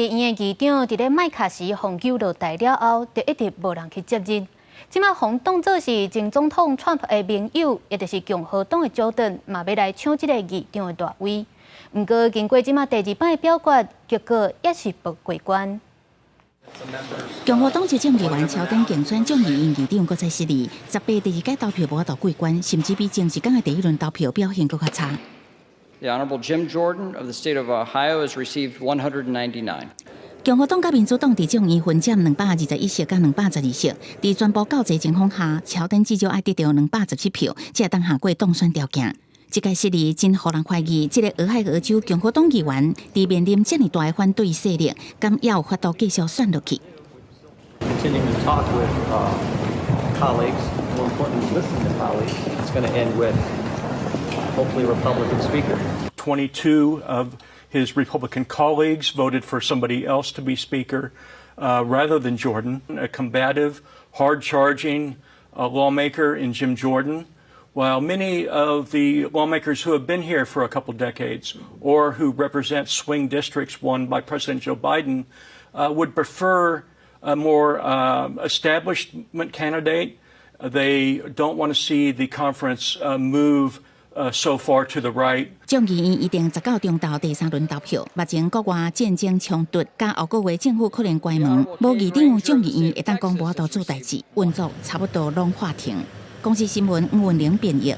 议院的议长伫咧麦卡锡封酒落台了后，就一直无人去接任。即马互当作是前总统川普的盟友，也就是共和党的佐登，嘛要来抢这个议长的大位。不过，经过即马第二摆的表决，结果也是无过关。共和党执政议员乔登竞选众议院议长，搁再失利，18第二届投票无法度过关，甚至比前一天的第一轮投票表现搁较差。The Honorable Jim Jordan of the state of Ohio has received 199. 共和党甲民主党伫众议分占221席甲212席，伫全部告济情况下，乔登至少爱得到217票，才会当下过当选条件。这届失利真互人怀疑，这个俄亥俄州共和党议员伫面临这么大的反对势力，敢也有法度继续选落去。Continuing to talk with colleagues, more importantly, listening to colleagues. It's going to end with hopefully a Republican speaker. 22 of his Republican colleagues voted for somebody else to be Speaker rather than Jordan, a combative, hard-charging lawmaker in Jim Jordan. While many of the lawmakers who have been here for a couple decades or who represent swing districts won by President Joe Biden would prefer a more establishment candidate, they don't want to see the conference move so far to the right. 众议院一定19中到第3轮投票，目前国外战争冲突，加后个月政府可能关门，无议长众议院会当讲无法度做代志，运作差不多拢喊停。公司新闻吴文玲编译。